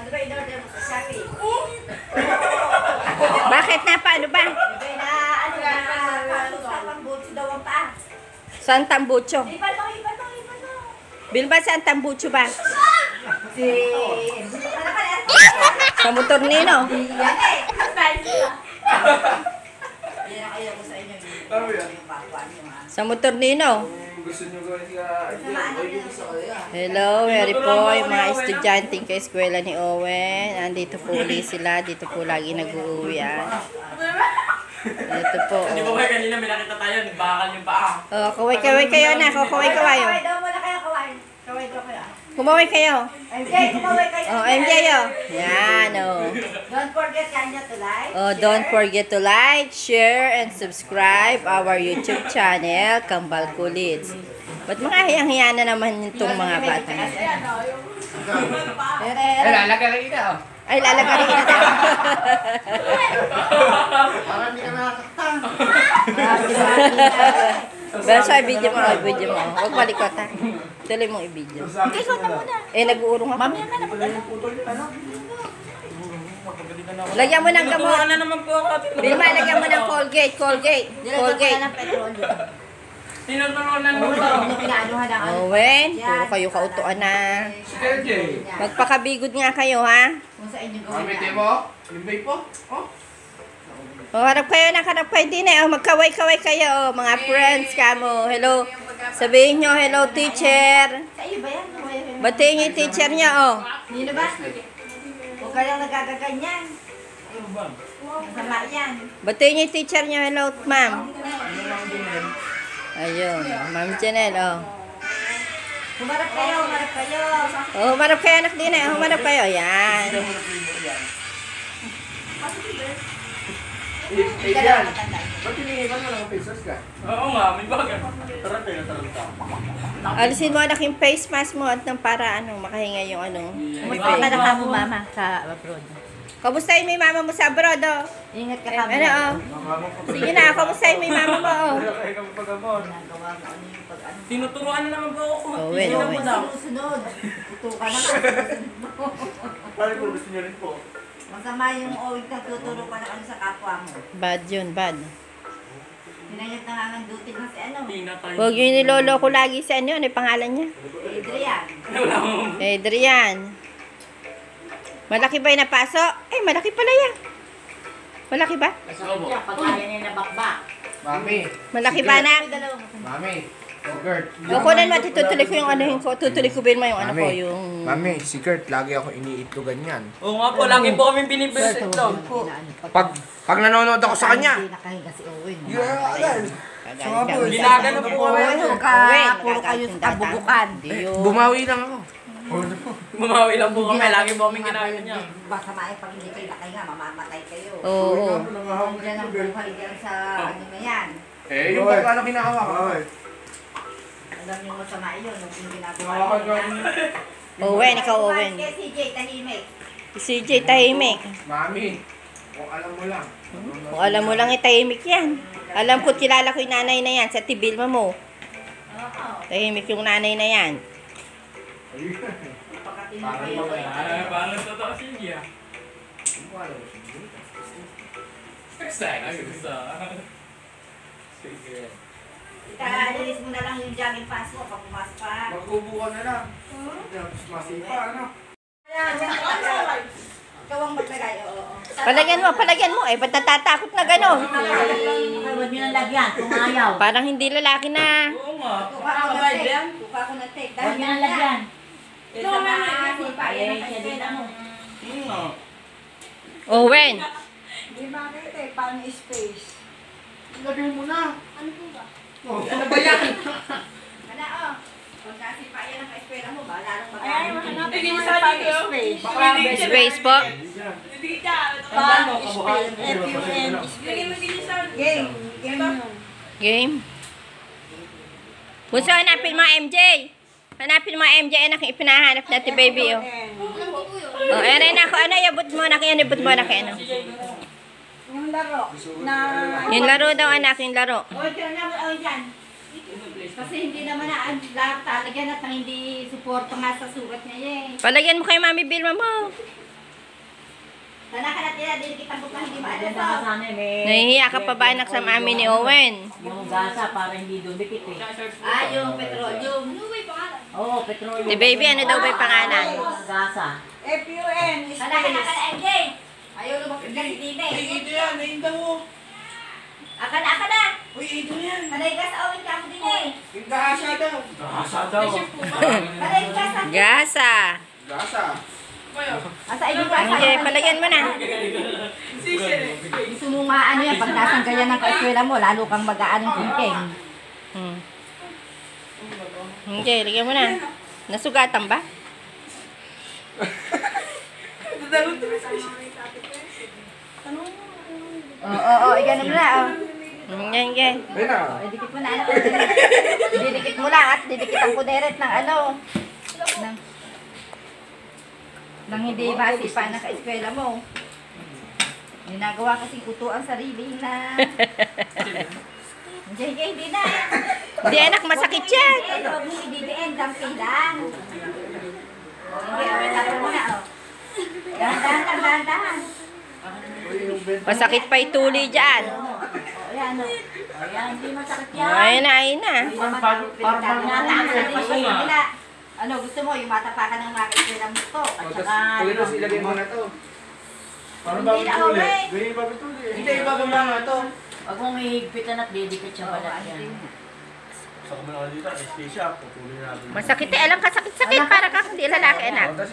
Ano ba in-order mo sa Shopee? Bakit na? Paano ba? Ibay na, ano na, sa pambutso daw ang pa. Saan tambucho? Iba to. Bilba, saan tambucho ba? Si... Ano ka na? Sa motor nino. Yan eh. Yan ang ayaw ko sa inyo. Yung pakuan yung Sa motor nino. Gusto nyo gawin Hello, Mary po, yung mga estudyante ka eskwela ni Owen. Andito po ulit sila. Dito po lagi nag-uuwi. Ito po. Hindi ba ba kanina may nakita tayo, nagbakal yung paa. Oh, kaway kayo na. Kaway. Kaway daw muna kayo, kaway. Kaway daw kayo. Kumaway kayo. MJ, kumaway kayo. Oh, MJ, oh. Yan, oh. Don't forget kanya to like. Oh, don't forget to like, share, and subscribe our YouTube channel, Kambal Kulids. Ba't mga hiyang-hiya na naman itong mga bata? Lalagay na oh. Ay, lalagarin na daw. Parang hindi ka nakakaktan. Pero sa video mo. Huwag malikot ha. Tuloy mong i-video. Ikaw na muna. Eh, nag-uurong ako. Mamaya ka na muna. Lagyan mo ng gamot. Naturuan na naman po ako. Bilma, lagyan mo ng Colgate. Nilagyan ng petrolyo. Tinuturuan na naman po. Pinaanuhan ng ano. Owen, puro kayo kautuan na. Magpakabigod nga kayo, ha? Kung sa inyo gawin Mamit na. mo? Yung vape po? Oh? O, harap kayo din eh. O, magkaway-kaway kayo, o, mga friends kamo. Hello. Sabihin nyo, hello, teacher. Sa iyo ba yan? Batiin yung teacher niya, o. Nino ba? Huwag ka lang nagagaganyan. Masama yan. Batiin yung teacher niya, hello, ma'am. Ayun, ma'am Janelle, o. Humarap kayo. O, humarap kayo, anak din eh. Humarap kayo, yan. Hindi ka lang matanda. Ba't hinihingan mo lang pesos ka? Oo nga, may bagay. Tarante na taranta. Alisin mo anak yung face mask mo at nang para makahinga yung Kumusta ka na mo, mama, sa abroad? Kamustahin mo yung mama mo sa abroad, o. Ingat ka Ano, kami. o. Sige na, kamustahin mo yung mama mo, o. Ginagawa mo ano yung pag-ano. Tinuturuan na naman po ako. Owen. Sinusunod. Ito ka na nga. Paano kung gusto nyo rin po? Masama yung owing na tuturo ka na ano sa kapwa mo. Bad yun, bad. Hinayat na nga ng duty na si ano. Tinatay. Huwag yung nilolo ko lagi sa ano yung pangalan niya. Adrian. Wala mo. Adrian. Malaki ba yung napaso? Eh, malaki pala yan. Malaki ba? Pagkaya niya na bakbak. Mami. Malaki ba, anak? Mami. Gert. Kukunan mo, tutuloy ko yung ano ko. Tutuloy ko ba yung ano ko, yung... Mami, si Gert, lagi ako iniitlogan yan. Oo nga po, lagi po kami binibisit ito. Pag nanonood ako sa kanya. Hindi nakahiga si Owen. Linagan na po kami. Puro kayo sa kabubukan. Bumawi lang ako. Bumawi lang po kami, lagi po kami ginagawa niya. Basta maay pag hindi kayo nakahiga, mamamatay kayo. Oo. Diyan ang buhay diyan sa ano na yan. Eh, yung pagkano kinakawa ko. Alam niyo masama yun, yung ginagawa niya. Owen, ikaw Owen. Kaya CJ, tahimik. Si CJ tahimik. Mami, kung alam mo lang. Kung alam mo lang tahimik yan. Alam ko, kilala ko yung nanay na yan sa Tibilma mo. Oo. Tahimik yung nanay na yan. Pagkatino kayo. Parang totoo siya. Exactly. Sige. Ika-alis mo na lang yung jogging pass mo pag pumasok pa. Mag-ubo ka na lang. Masipa, ano? Ikaw ang maglagay, oo. Palagyan mo. Eh, ba't natatakot na gano'n? Huwag nyo nang lagyan kung ayaw. Parang hindi lalaki na. Oo nga. Kuha ako ng tape. Kuha ako ng tape. Huwag nyo nang lagyan. Ito na, sipa. Yan ang siya mo. Owen. Di ba kayo tape? Paano space? Ilagay mo na. Ano po ba? Ano ba yan? Ano, oh. Kung kasi pa yan ang ka-eskwela mo ba? Lalong Ay, mag-aaral. hanapin mo sa dito. Space. Space po. Paano kabuhayan mo? Game. Game yun. Game. Bunso, hanapin mo MJ. Hanapin mo MJ. Anak, ipinahanap natin baby. Oh, ayan ako. Ano, yabot mo anak. Yabot mo anak. Ano? Yung laro. Na... Yung laro daw anak. Yung laro. O, dyan na mo. O, dyan. Kasi hindi naman na lahat talagyan at hindi suporta nga sa surat niya eh. Palagyan mo kay Mami Bilma mo. Nanakalat nila, dinikit ang bukang hindi Maganda ka maalas. sana eh, may... Nahihiya ka pa ba anak sa mami ni Owen? Yung gasa para hindi dumikit eh. Yung petroleum. Nuwi pangalan. Oo, petroleum. Si baby, ano daw ba yung pangalan? Gasa. FUN. Nanakalat ka na, MJ. Ayaw lumapit ka si Dine. Ito yan, nainda mo. Aka na. Uy, ito yan. Panay ka sa awin ka mo din eh. Yung gasa daw. Gasa daw. Panay ka sa... Gasa. Gasa. Asa ibig ka sa... Okay, palagyan mo na. Gusto mo nga ano yan, pag nasanggayan ng kaeskwela mo, lalo kang mag-aan ng thinking. Hmm. Okay, lagyan mo na. Nasugatan ba? Oo, ganun mo na. Yan, yan. Ayun na. Didikit mo na. Didikit mo lang at didikit ang kuderet ng ano. Nang hindi basi pa ng kaeskwela mo. Ginagawa kasing uto ang sarili na. Hindi na. Hindi anak, masakit yan. Huwag mo i-BBN, dumping lang. Hindi, tapos mo na, oh. Dahan-dahan. Masakit pa ituli dyan. Ayan, oh. Ayan, hindi masakit yan. Ayun na. Parang Ano, gusto mo, yung matapakan ng mga kaeskwela mo to. At saka, Pagkatapos ilagay mo na to. Parang Hindi na, bagong tuli. okay. Ganyan yung bagong tuli. Hindi, ibababa nga to. Huwag mong ihigpitan at didikit siya balat yan. Sa kumala dito, anesthesia. Pupuli natin. Masakit eh. Alam ka, sakit-sakit. Para ka hindi lalaki anak. Tapos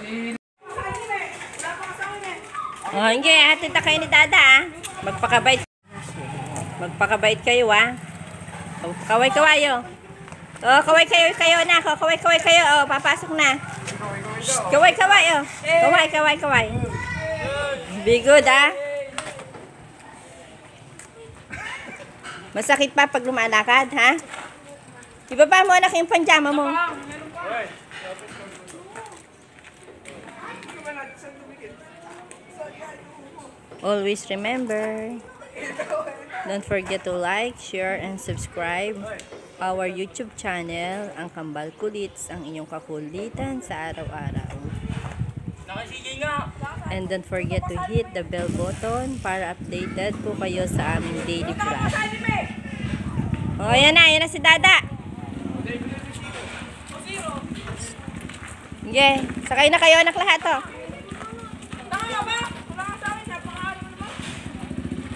Oh, hindi. Hatid na kayo ni Dada ah. Magpakabait. Magpakabait kayo ah. Oh, kaway-kaway oh. Oh, kaway-kayo na. Oh, kaway-kaway kayo. Oh, papasok na. Shh, kaway-kaway oh. Kaway. Be good ah. Masakit pa pag lumalakad, ha? Ibaba mo anak yung panjama mo. Always remember, don't forget to like, share, and subscribe our YouTube channel, ang Kambal Kulits, ang inyong kakulitan sa araw-araw. And don't forget to hit the bell button para updated po kayo sa aming daily vlog. Oh, yan na si Dada. Okay, sakay na kayo anak lahat oh.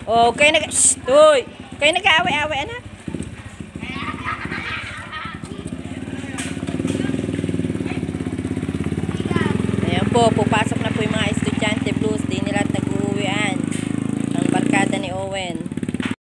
Oh, kayo shh, toy. Kayo nag-aaway-aaway anak. Ayan po, pupasok na po yung mga estudyante blues